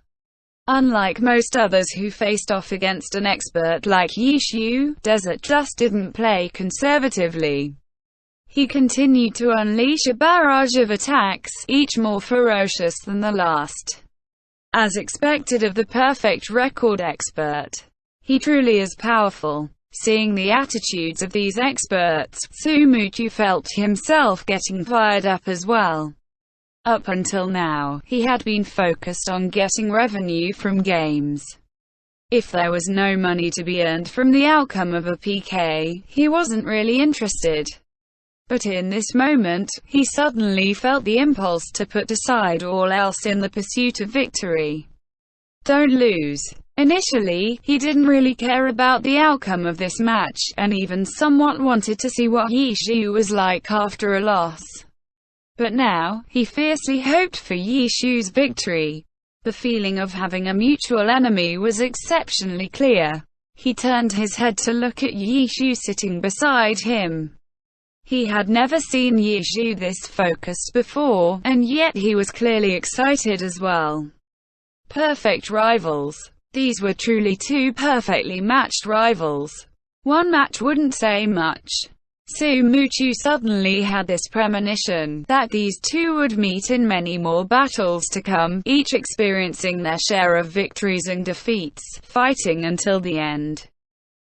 Unlike most others who faced off against an expert like Yi Xiu, Desert Dust didn't play conservatively. He continued to unleash a barrage of attacks, each more ferocious than the last. As expected of the perfect record expert, he truly is powerful. Seeing the attitudes of these experts, Xu Muqiu felt himself getting fired up as well. Up until now, he had been focused on getting revenue from games. If there was no money to be earned from the outcome of a PK, he wasn't really interested. But in this moment, he suddenly felt the impulse to put aside all else in the pursuit of victory. Don't lose. Initially, he didn't really care about the outcome of this match, and even somewhat wanted to see what Yi Xiu was like after a loss. But now, he fiercely hoped for Yi Xiu's victory. The feeling of having a mutual enemy was exceptionally clear. He turned his head to look at Yi Xiu sitting beside him. He had never seen Yi Xiu this focused before, and yet he was clearly excited as well. Perfect rivals. These were truly two perfectly matched rivals. One match wouldn't say much. Xu Muqiu suddenly had this premonition that these two would meet in many more battles to come, each experiencing their share of victories and defeats, fighting until the end.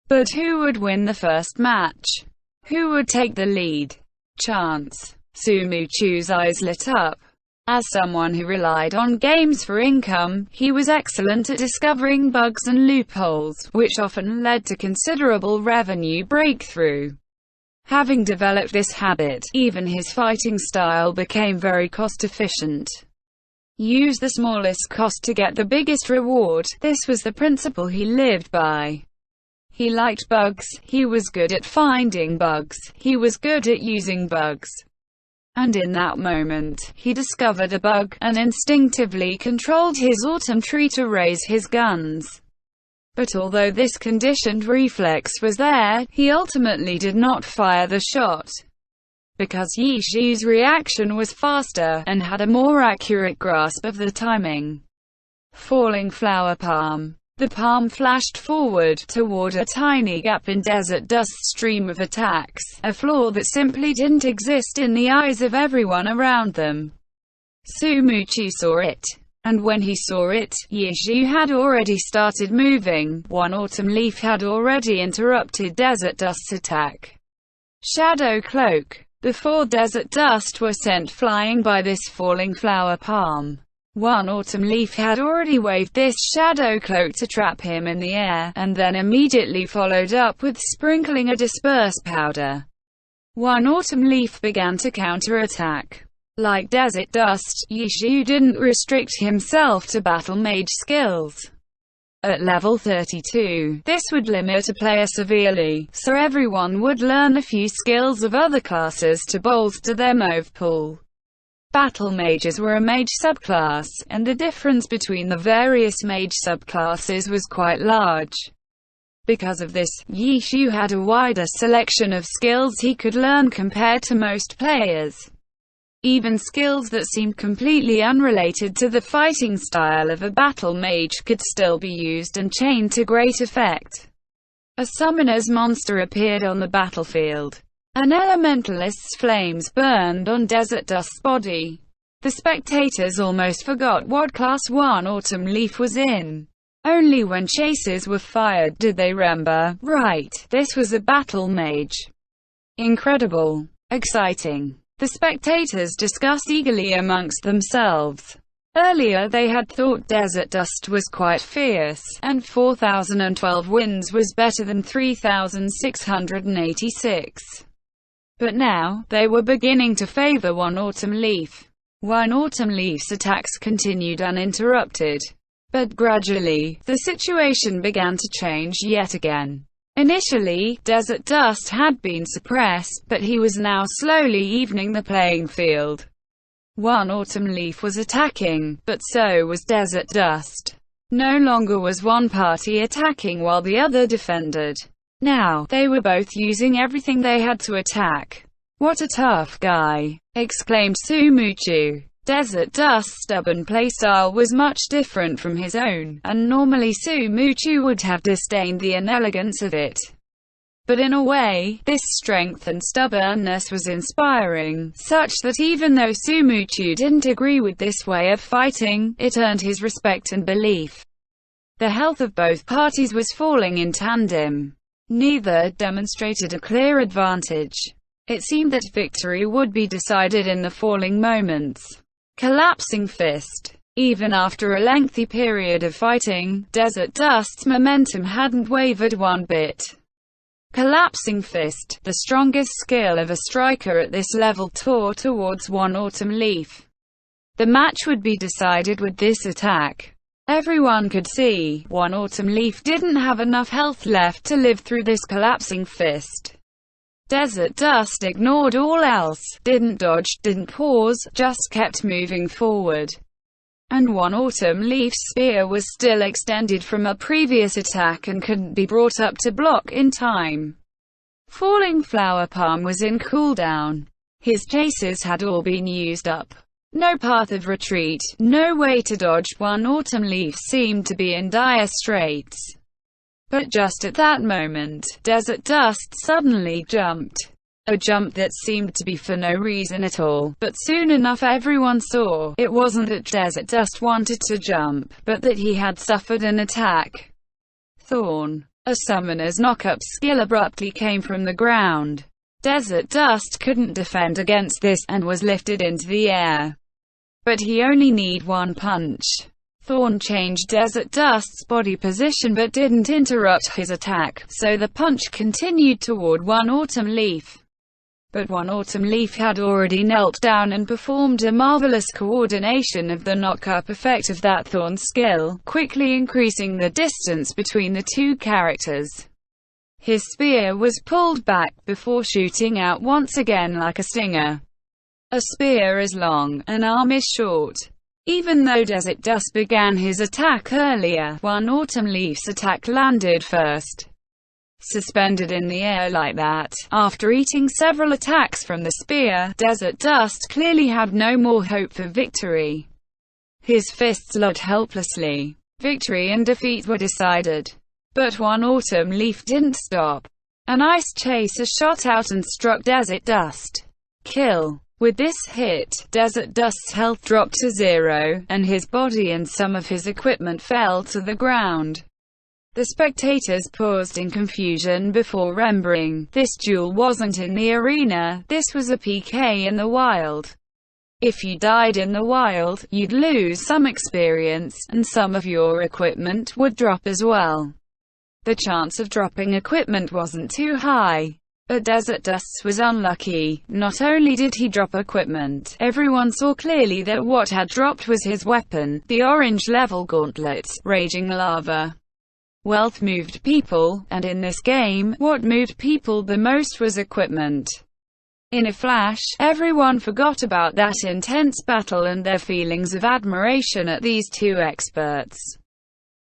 But who would win the first match? Who would take the lead? Chance. Xu Muqiu's eyes lit up. As someone who relied on games for income, he was excellent at discovering bugs and loopholes, which often led to considerable revenue breakthrough. Having developed this habit, even his fighting style became very cost-efficient. Use the smallest cost to get the biggest reward. This was the principle he lived by. He liked bugs, he was good at finding bugs, he was good at using bugs. And in that moment, he discovered a bug, and instinctively controlled his autumn tree to raise his guns. But although this conditioned reflex was there, he ultimately did not fire the shot. Because Yi Xiu's reaction was faster, and had a more accurate grasp of the timing. Falling flower palm. The palm flashed forward, toward a tiny gap in Desert Dust's stream of attacks, a flaw that simply didn't exist in the eyes of everyone around them. Xu Muqiu saw it. And when he saw it, Yi Xiu had already started moving. One autumn leaf had already interrupted Desert Dust's attack. Shadow Cloak. Before Desert Dust were sent flying by this falling flower palm, one autumn leaf had already waved this shadow cloak to trap him in the air, and then immediately followed up with sprinkling a disperse powder. One autumn leaf began to counterattack. Like Desert Dust, Yi Xiu didn't restrict himself to battle mage skills. At level 32, this would limit a player severely, so everyone would learn a few skills of other classes to bolster their move pool. Battle mages were a mage subclass, and the difference between the various mage subclasses was quite large. Because of this, Yi Xiu had a wider selection of skills he could learn compared to most players. Even skills that seemed completely unrelated to the fighting style of a battle mage could still be used and chained to great effect. A summoner's monster appeared on the battlefield. An elementalist's flames burned on Desert Dust's body. The spectators almost forgot what class one autumn leaf was in. Only when chases were fired did they remember, right, this was a battle mage. Incredible. Exciting. The spectators discussed eagerly amongst themselves. Earlier they had thought Desert Dust was quite fierce, and 4012 wins was better than 3686. But now, they were beginning to favor One Autumn Leaf. One Autumn Leaf's attacks continued uninterrupted. But gradually, the situation began to change yet again. Initially, Desert Dust had been suppressed, but he was now slowly evening the playing field. One Autumn Leaf was attacking, but so was Desert Dust. No longer was one party attacking while the other defended. Now, they were both using everything they had to attack. "What a tough guy!" exclaimed Sumuchu. Desert Dust's stubborn playstyle was much different from his own, and normally Sumuchu would have disdained the inelegance of it. But in a way, this strength and stubbornness was inspiring, such that even though Sumuchu didn't agree with this way of fighting, it earned his respect and belief. The health of both parties was falling in tandem. Neither demonstrated a clear advantage. It seemed that victory would be decided in the falling moments. Collapsing Fist. Even after a lengthy period of fighting, Desert Dust's momentum hadn't wavered one bit. Collapsing Fist, the strongest skill of a striker at this level, tore towards One Autumn Leaf. The match would be decided with this attack. Everyone could see, One Autumn Leaf didn't have enough health left to live through this Collapsing Fist. Desert Dust ignored all else, didn't dodge, didn't pause, just kept moving forward. And One Autumn Leaf's spear was still extended from a previous attack and couldn't be brought up to block in time. Falling Flower Palm was in cooldown. His chases had all been used up. No path of retreat, no way to dodge. One Autumn Leaf seemed to be in dire straits. But just at that moment, Desert Dust suddenly jumped. A jump that seemed to be for no reason at all, but soon enough everyone saw, it wasn't that Desert Dust wanted to jump, but that he had suffered an attack. Thorn. A summoner's knock-up skill abruptly came from the ground. Desert Dust couldn't defend against this, and was lifted into the air. But he only needed one punch. Thorn changed Desert Dust's body position but didn't interrupt his attack, so the punch continued toward One Autumn Leaf. But One Autumn Leaf had already knelt down and performed a marvelous coordination of the knock-up effect of that Thorn skill, quickly increasing the distance between the two characters. His spear was pulled back before shooting out once again like a stinger. A spear is long, an arm is short. Even though Desert Dust began his attack earlier, One Autumn Leaf's attack landed first. Suspended in the air like that, after eating several attacks from the spear, Desert Dust clearly had no more hope for victory. His fists locked helplessly. Victory and defeat were decided. But One Autumn Leaf didn't stop. An ice chaser shot out and struck Desert Dust. Kill. With this hit, Desert Dust's health dropped to 0, and his body and some of his equipment fell to the ground. The spectators paused in confusion before remembering, this duel wasn't in the arena, this was a PK in the wild. If you died in the wild, you'd lose some experience, and some of your equipment would drop as well. The chance of dropping equipment wasn't too high. But Desert Dust was unlucky. Not only did he drop equipment, everyone saw clearly that what had dropped was his weapon, the orange-level gauntlet, Raging Lava. Wealth moved people, and in this game, what moved people the most was equipment. In a flash, everyone forgot about that intense battle and their feelings of admiration at these two experts.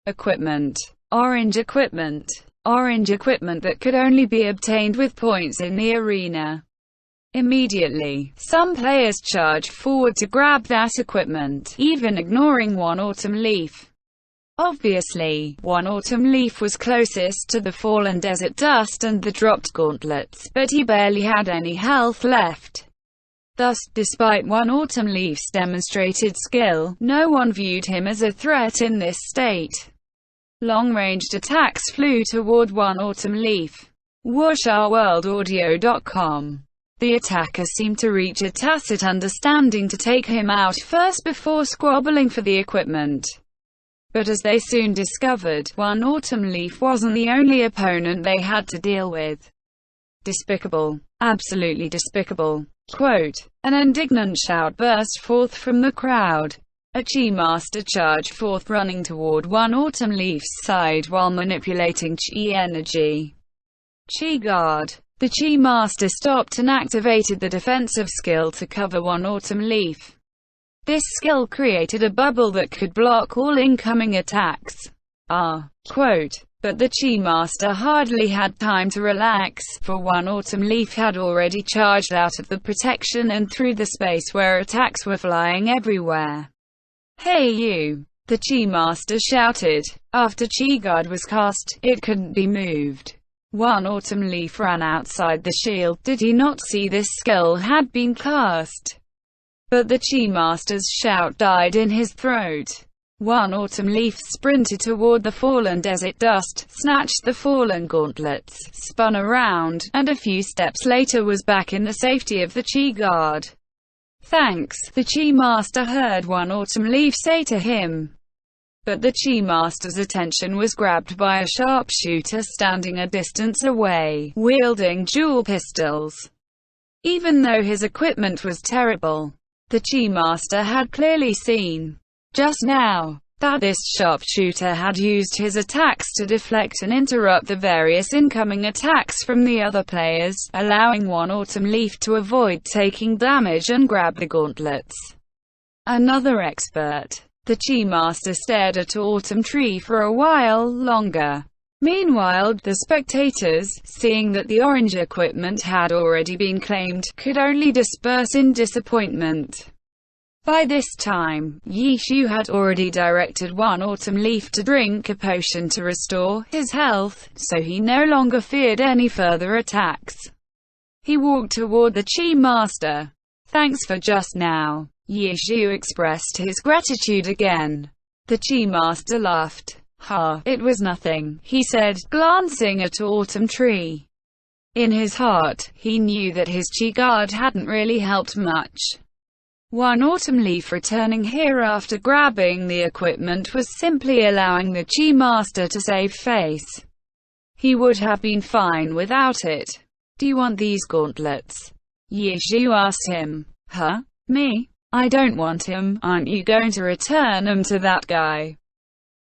Equipment. Orange equipment. Orange equipment that could only be obtained with points in the arena. Immediately, some players charged forward to grab that equipment, even ignoring One Autumn Leaf. Obviously, One Autumn Leaf was closest to the fallen Desert Dust and the dropped gauntlets, but he barely had any health left. Thus, despite One Autumn Leaf's demonstrated skill, no one viewed him as a threat in this state. Long-ranged attacks flew toward One Autumn Leaf. WuxaWorldAudio.com. The attacker seemed to reach a tacit understanding to take him out first before squabbling for the equipment. But as they soon discovered, One Autumn Leaf wasn't the only opponent they had to deal with. Despicable. Absolutely despicable. Quote. An indignant shout burst forth from the crowd. A Chi Master charged forth, running toward One Autumn Leaf's side while manipulating Chi energy. Chi Guard. The Chi Master stopped and activated the defensive skill to cover one autumn leaf. This skill created a bubble that could block all incoming attacks. Quote, but the Chi Master hardly had time to relax, for one autumn leaf had already charged out of the protection and through the space where attacks were flying everywhere. Hey you! The Chi Master shouted. After Chi Guard was cast, it couldn't be moved. One autumn leaf ran outside the shield. Did he not see this skill had been cast? But the Chi Master's shout died in his throat. One autumn leaf sprinted toward the fallen desert dust, snatched the fallen gauntlets, spun around, and a few steps later was back in the safety of the Chi Guard. Thanks, the Chi Master heard one autumn leaf say to him. But the Chi Master's attention was grabbed by a sharpshooter standing a distance away, wielding dual pistols. Even though his equipment was terrible, the Chi Master had clearly seen, just now, that this sharpshooter had used his attacks to deflect and interrupt the various incoming attacks from the other players, allowing one autumn leaf to avoid taking damage and grab the gauntlets. Another expert. The Chi Master stared at Autumn Tree for a while longer. Meanwhile, the spectators, seeing that the orange equipment had already been claimed, could only disperse in disappointment. By this time, Yi Shu had already directed one autumn leaf to drink a potion to restore his health, so he no longer feared any further attacks. He walked toward the Chi Master. Thanks for just now. Yi Shu expressed his gratitude again. The Chi Master laughed. It was nothing, he said, glancing at Autumn Tree. In his heart, he knew that his Chi Guard hadn't really helped much. One autumn leaf returning here after grabbing the equipment was simply allowing the Chi Master to save face. He would have been fine without it. Do you want these gauntlets? Yi Shu asked him. Me? I don't want him. Aren't you going to return them to that guy?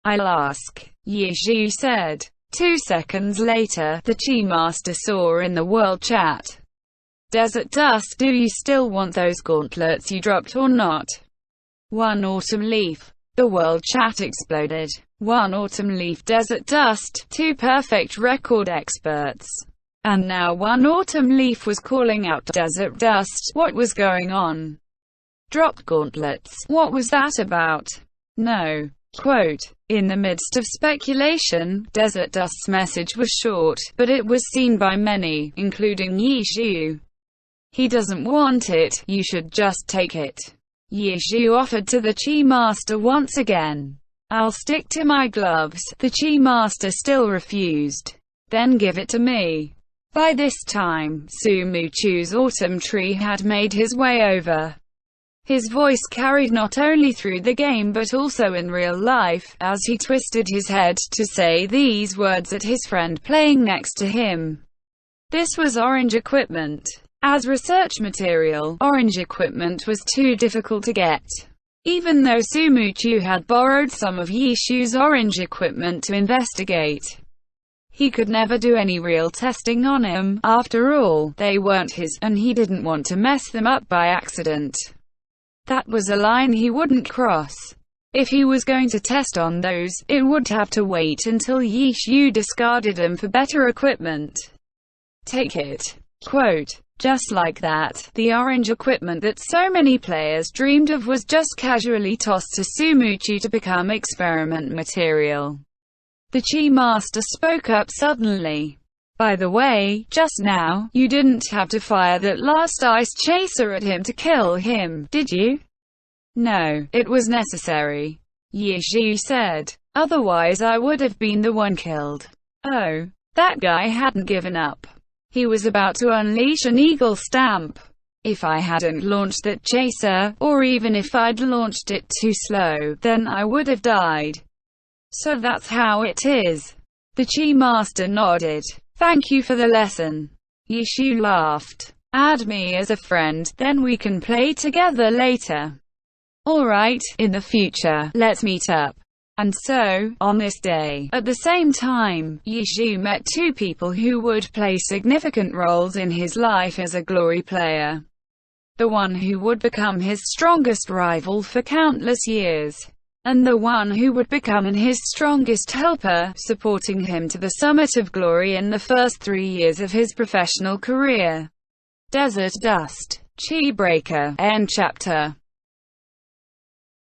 I'll ask, Yi Shu said. 2 seconds later, the Chi Master saw in the world chat. Desert Dust, do you still want those gauntlets you dropped or not? One autumn leaf. The world chat exploded. One autumn leaf, Desert Dust, 2 perfect record experts. And now one autumn leaf was calling out Desert Dust. What was going on? Dropped gauntlets. What was that about? No. Quote, in the midst of speculation, Desert Dust's message was short, but it was seen by many, including Yi Shu. He doesn't want it, you should just take it. Yi Shu offered to the Chi Master once again. I'll stick to my gloves. The Chi Master still refused. Then give it to me. By this time, Sumu Chu's Autumn Tree had made his way over. His voice carried not only through the game but also in real life, as he twisted his head to say these words at his friend playing next to him. This was orange equipment. As research material, orange equipment was too difficult to get. Even though Sumu Chu had borrowed some of Yi Shu's orange equipment to investigate, he could never do any real testing on him. After all, they weren't his, and he didn't want to mess them up by accident. That was a line he wouldn't cross. If he was going to test on those, it would have to wait until Yi Shu discarded them for better equipment. Take it. Quote, just like that, the orange equipment that so many players dreamed of was just casually tossed to Sumu Chu to become experiment material. The Chi Master spoke up suddenly. By the way, just now, you didn't have to fire that last ice chaser at him to kill him, did you? No, it was necessary. Yi Shu said. Otherwise I would have been the one killed. Oh, that guy hadn't given up. He was about to unleash an eagle stamp. If I hadn't launched that chaser, or even if I'd launched it too slow, then I would have died. So that's how it is. The Chi Master nodded. Thank you for the lesson. Yi Shu laughed. Add me as a friend, then we can play together later. Alright, in the future, let's meet up. And so, on this day, at the same time, Ye Xiu met two people who would play significant roles in his life as a glory player. The one who would become his strongest rival for countless years, and the one who would become his strongest helper, supporting him to the summit of glory in the first 3 years of his professional career. Desert Dust. Chi Breaker. End chapter.